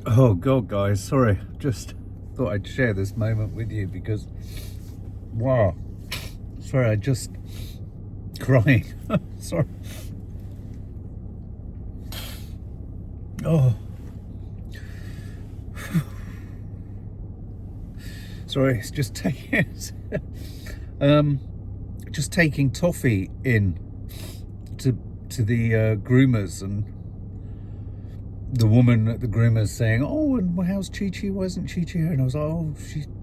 Oh God, guys, sorry. Just thought I'd share this moment with you because, wow, sorry, I just crying. Sorry. Oh, sorry. It's just taking, just taking toffee in to the groomers, and the woman at the groomers saying, "Oh, and how's Chi Chi? Why isn't Chi Chi here?" And I was like, "Oh,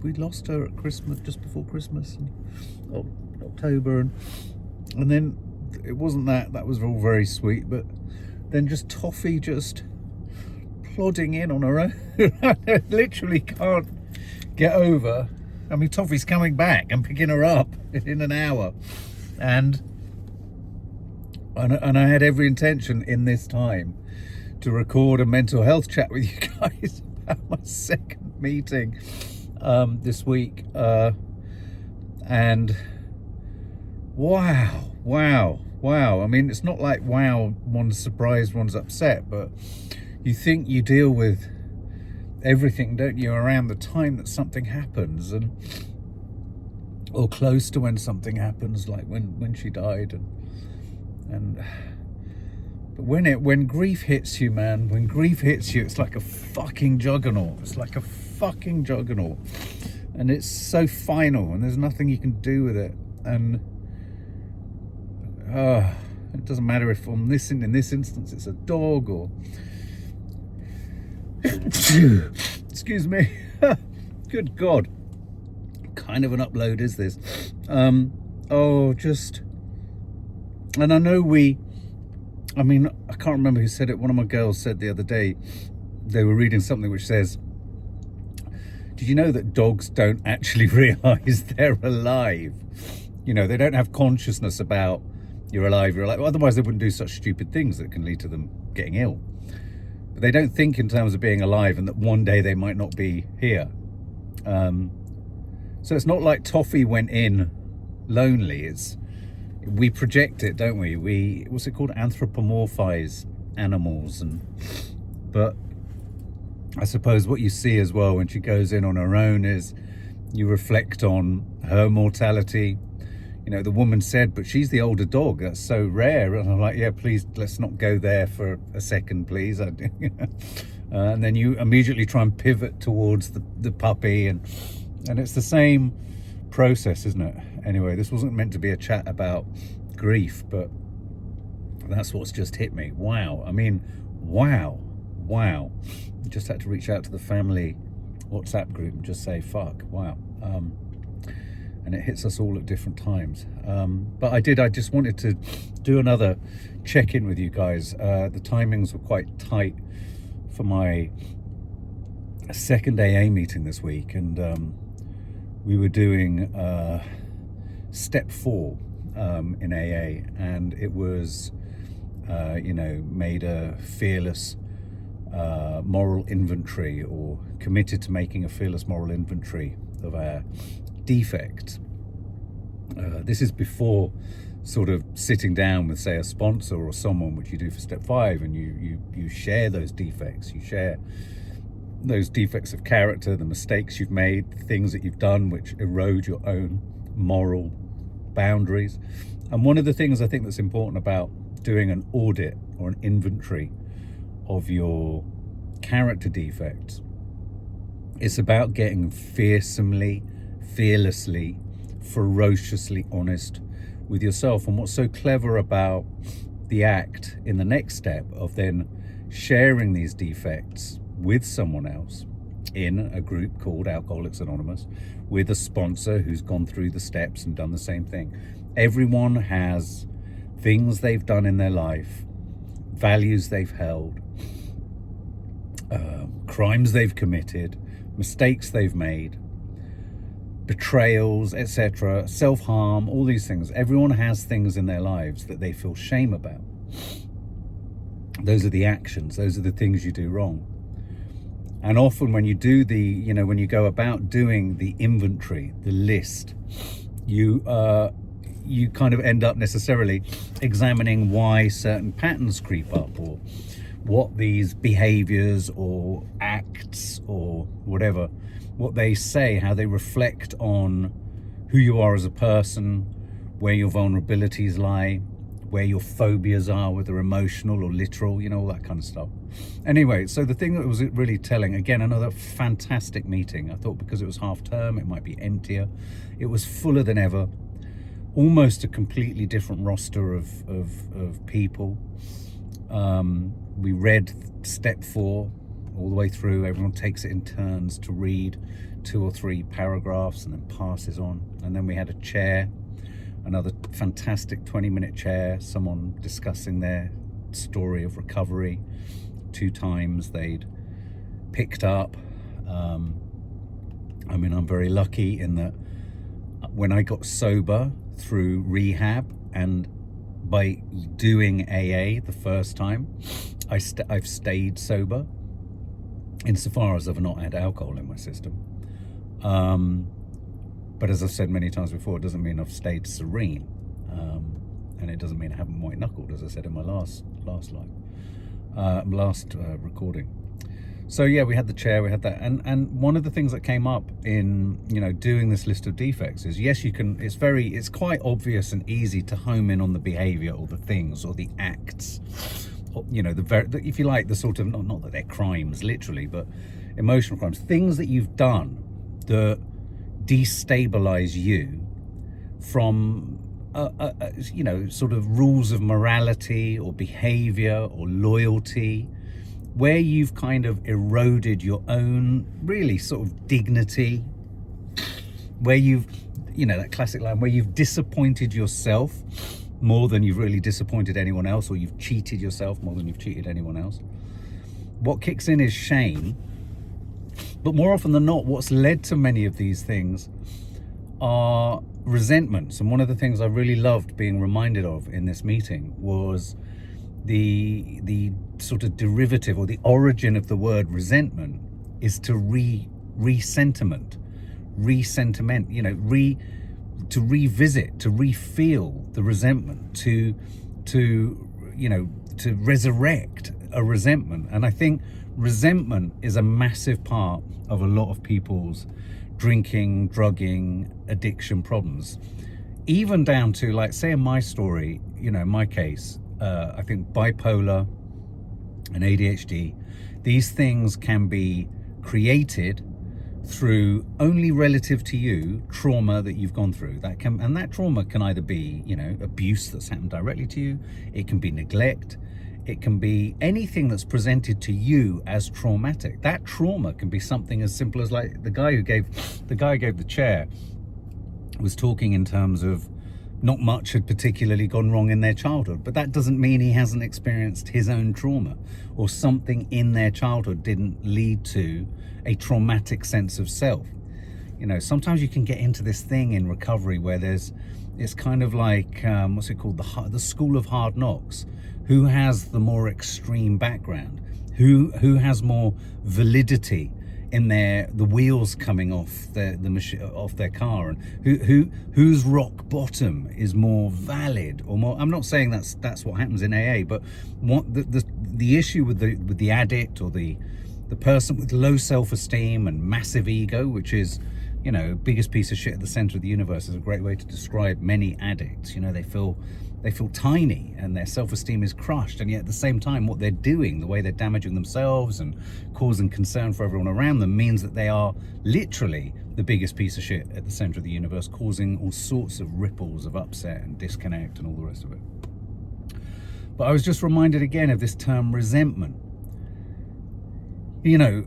we lost her at Christmas, just before Christmas, and October." And then it wasn't that. That was all very sweet, but then just Toffee just plodding in on her own. I literally can't get over. I mean, Toffee's coming back and picking her up in an hour, and I had every intention in this time to record a mental health chat with you guys about my second meeting this week, and wow. I mean, it's not like wow, one's surprised, one's upset, but you think you deal with everything, don't you, around the time that something happens, and or close to when something happens, like when she died, and but when grief hits you, man, when grief hits you, it's like a fucking juggernaut. It's like a fucking juggernaut, and it's so final, and there's nothing you can do with it. And it doesn't matter if in this instance it's a dog or excuse me. Good God, what kind of an upload is this? And I know I mean, I can't remember who said it. One of my girls said the other day, they were reading something which says, did you know that dogs don't actually realize they're alive? You know, they don't have consciousness about you're alive, well, otherwise they wouldn't do such stupid things that can lead to them getting ill. But they don't think in terms of being alive and that one day they might not be here. So it's not like Toffee went in lonely. We project it, don't we? What's it called? Anthropomorphize animals. But I suppose what you see as well when she goes in on her own is you reflect on her mortality. You know, the woman said, but she's the older dog. That's so rare. And I'm like, yeah, please, let's not go there for a second, please. And then you immediately try and pivot towards the puppy. And it's the same process, isn't it? Anyway, this wasn't meant to be a chat about grief, but that's what's just hit me. Wow. I mean, wow. Just had to reach out to the family WhatsApp group and just say, fuck, wow. And it hits us all at different times. But I just wanted to do another check-in with you guys. The timings were quite tight for my second AA meeting this week, and we were doing step 4 in AA, and it was, made a fearless moral inventory, or committed to making a fearless moral inventory of our defects. This is before sort of sitting down with, say, a sponsor or someone, which you do for step 5, and you share those defects. You share those defects of character, the mistakes you've made, the things that you've done which erode your own moral boundaries. And one of the things I think that's important about doing an audit or an inventory of your character defects, it's about getting fearlessly, ferociously honest with yourself. And what's so clever about the act in the next step of then sharing these defects with someone else in a group called Alcoholics Anonymous, with a sponsor who's gone through the steps and done the same thing. Everyone has things they've done in their life, values they've held, crimes they've committed, mistakes they've made, betrayals, etc., self-harm, all these things. Everyone has things in their lives that they feel shame about. Those are the actions, those are the things you do wrong. And often when you do when you go about doing the inventory, the list, you kind of end up necessarily examining why certain patterns creep up, or what these behaviors or acts or whatever, what they say, how they reflect on who you are as a person, where your vulnerabilities lie, where your phobias are, whether emotional or literal, you know, all that kind of stuff. Anyway, so the thing that was really telling, again, another fantastic meeting. I thought because it was half term, it might be emptier. It was fuller than ever, almost a completely different roster of people. We read step 4 all the way through. Everyone takes it in turns to read 2 or 3 paragraphs and then passes on. And then we had a chair, another fantastic 20-minute chair, someone discussing their story of recovery. 2 times they'd picked up. I mean, I'm very lucky in that when I got sober through rehab and by doing AA the first time, I've stayed sober insofar as I've not had alcohol in my system. But as I've said many times before, it doesn't mean I've stayed serene, and it doesn't mean I haven't white knuckled, as I said in my last recording. So yeah, we had the chair, we had that, and one of the things that came up in, you know, doing this list of defects is, yes, you can. It's quite obvious and easy to home in on the behaviour or the things or the acts, you know, if you like, the sort of not that they're crimes literally, but emotional crimes, things that you've done that destabilize you from you know, sort of rules of morality or behavior or loyalty, where you've kind of eroded your own really sort of dignity, where you've, you know, that classic line where you've disappointed yourself more than you've really disappointed anyone else, or you've cheated yourself more than you've cheated anyone else. What kicks in is shame. But more often than not, what's led to many of these things are resentments. And one of the things I really loved being reminded of in this meeting was the sort of derivative or the origin of the word resentment is to re-sentiment, you know, to revisit, to re-feel the resentment, to you know, to resurrect a resentment. And I think resentment is a massive part of a lot of people's drinking, drugging, addiction problems, even down to, like, say in my story, you know, in my case, I think bipolar and ADHD, these things can be created through only relative to you trauma that you've gone through. And that trauma can either be, you know, abuse that's happened directly to you, it can be neglect, it can be anything that's presented to you as traumatic. That trauma can be something as simple as, like, the guy who gave the chair was talking in terms of not much had particularly gone wrong in their childhood, but that doesn't mean he hasn't experienced his own trauma, or something in their childhood didn't lead to a traumatic sense of self. You know, sometimes you can get into this thing in recovery where it's kind of like, what's it called? The school of hard knocks. Who has the more extreme background? Who has more validity in the wheels coming off off their car, and whose rock bottom is more valid or more. I'm not saying that's what happens in AA, but what the issue with the addict or the person with low self-esteem and massive ego, which is, you know, biggest piece of shit at the center of the universe, is a great way to describe many addicts. You know, they feel tiny and their self-esteem is crushed, and yet at the same time what they're doing, the way they're damaging themselves and causing concern for everyone around them, means that they are literally the biggest piece of shit at the center of the universe, causing all sorts of ripples of upset and disconnect and all the rest of it. But I was just reminded again of this term resentment. You know,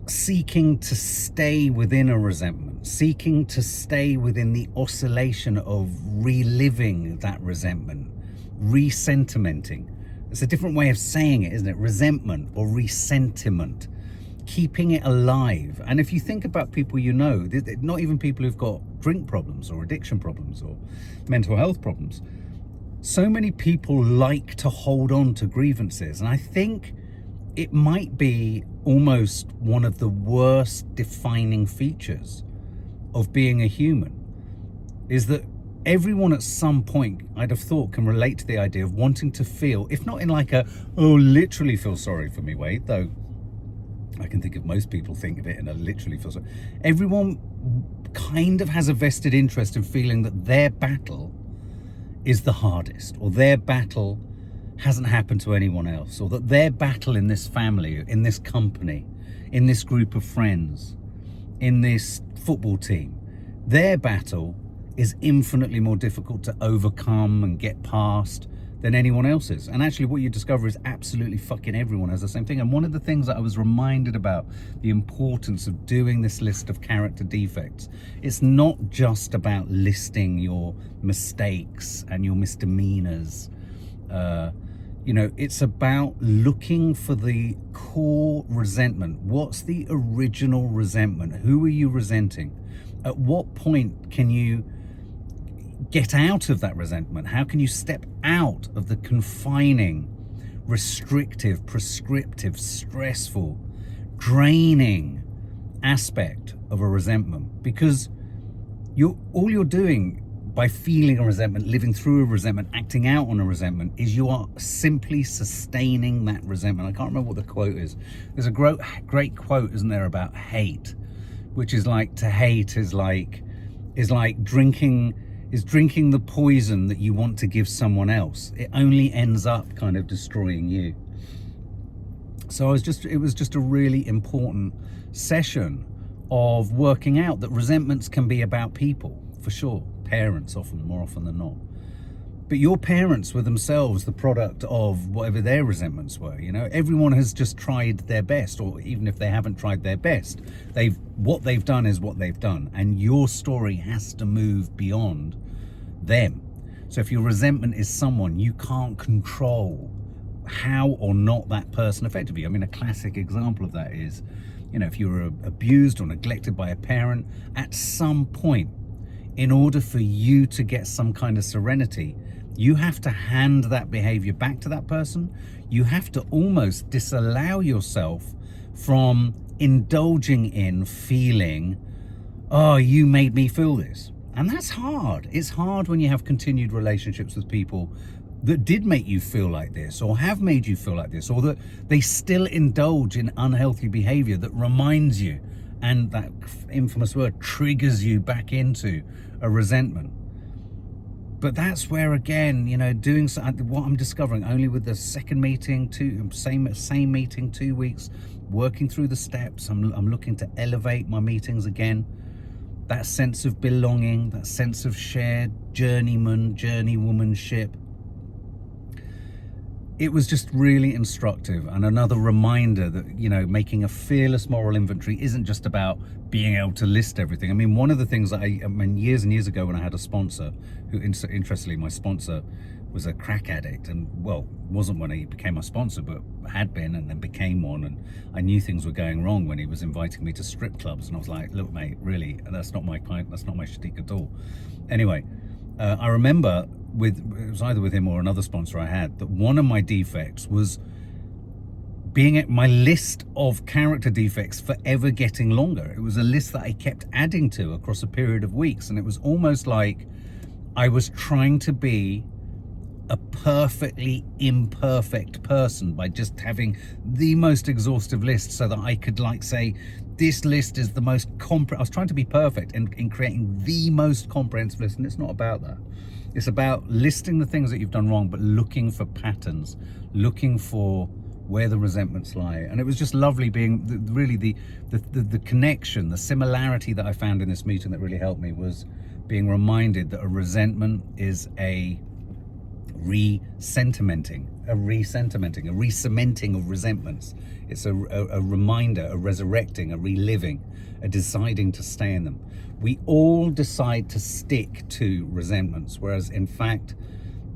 seeking to stay within a resentment, seeking to stay within the oscillation of reliving that resentment, resentimenting. It's a different way of saying it, isn't it? Resentment or resentiment, keeping it alive. And if you think about people you know, not even people who've got drink problems or addiction problems or mental health problems, so many people like to hold on to grievances. And I think it might be almost one of the worst defining features of being a human, is that everyone at some point, I'd have thought, can relate to the idea of wanting to feel, if not in like a, oh, literally feel sorry for me way, though I can think of most people think of it in a literally feel sorry. Everyone kind of has a vested interest in feeling that their battle is the hardest, or their battle hasn't happened to anyone else, or that their battle in this family, in this company, in this group of friends, in this football team, their battle is infinitely more difficult to overcome and get past than anyone else's. And actually what you discover is absolutely fucking everyone has the same thing. And one of the things that I was reminded about the importance of doing this list of character defects, it's not just about listing your mistakes and your misdemeanors. You know, it's about looking for the core resentment. What's the original resentment? Who are you resenting? At what point can you get out of that resentment? How can you step out of the confining, restrictive, prescriptive, stressful, draining aspect of a resentment? Because all you're doing by feeling a resentment, living through a resentment, acting out on a resentment, is you are simply sustaining that resentment. I can't remember what the quote is. There's a great quote, isn't there, about hate, which is like, to hate is like drinking the poison that you want to give someone else. It only ends up kind of destroying you. So it was just a really important session of working out that resentments can be about people, for sure. Parents, more often than not. But your parents were themselves the product of whatever their resentments were. You know, everyone has just tried their best, or even if they haven't tried their best, what they've done is what they've done, and your story has to move beyond them. So if your resentment is someone, you can't control how or not that person affected you. I mean, a classic example of that is, you know, if you were abused or neglected by a parent, at some point, in order for you to get some kind of serenity, you have to hand that behavior back to that person. You have to almost disallow yourself from indulging in feeling, oh, you made me feel this. And that's hard. It's hard when you have continued relationships with people that did make you feel like this, or have made you feel like this, or that they still indulge in unhealthy behavior that reminds you, and that infamous word, triggers you back into a resentment. But that's where, again, you know, doing what I'm discovering only with the second meeting, same meeting, 2 weeks, working through the steps. I'm looking to elevate my meetings again. That sense of belonging, that sense of shared journeywomanship. It was just really instructive, and another reminder that, you know, making a fearless moral inventory isn't just about being able to list everything. I mean, one of the things that I mean, years and years ago when I had a sponsor, who interestingly, my sponsor was a crack addict, and well, wasn't when he became my sponsor, but had been and then became one, and I knew things were going wrong when he was inviting me to strip clubs, and I was like, look, mate, really, that's not my kind, that's not my shtick at all. Anyway, I remember it was either with him or another sponsor I had, that one of my defects was being at my list of character defects forever getting longer. It was a list that I kept adding to across a period of weeks, and it was almost like I was trying to be a perfectly imperfect person by just having the most exhaustive list, so that I could like say, this list is the most I was trying to be perfect in creating the most comprehensive list, and it's not about that. It's about listing the things that you've done wrong, but looking for patterns, looking for where the resentments lie. And it was just lovely being the connection, the similarity that I found in this meeting that really helped me was being reminded that a resentment is a re-cementing of resentments. It's a reminder, a resurrecting, a reliving, a deciding to stay in them. We all decide to stick to resentments, whereas in fact,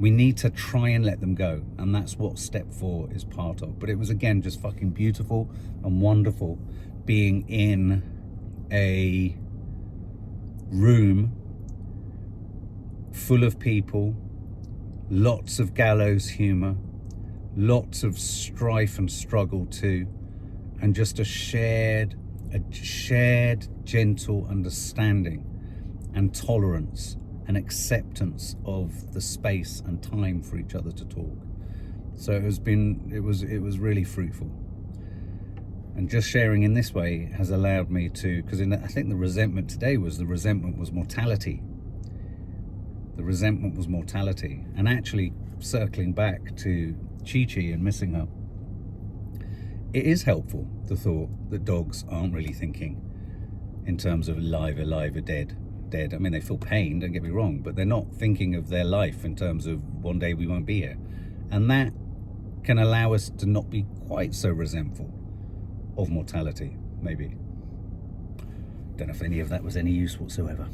we need to try and let them go. And that's what step 4 is part of. But it was, again, just fucking beautiful and wonderful being in a room full of people, lots of gallows humor, lots of strife and struggle too, and just a shared gentle understanding and tolerance an acceptance of the space and time for each other to talk. So it was really fruitful. And just sharing in this way has allowed me to, because I think the resentment today was mortality. The resentment was mortality. And actually circling back to Chi-Chi and missing her, it is helpful, the thought that dogs aren't really thinking in terms of alive, or dead. I mean, they feel pain, don't get me wrong, but they're not thinking of their life in terms of one day we won't be here. And that can allow us to not be quite so resentful of mortality, maybe. Don't know if any of that was any use whatsoever.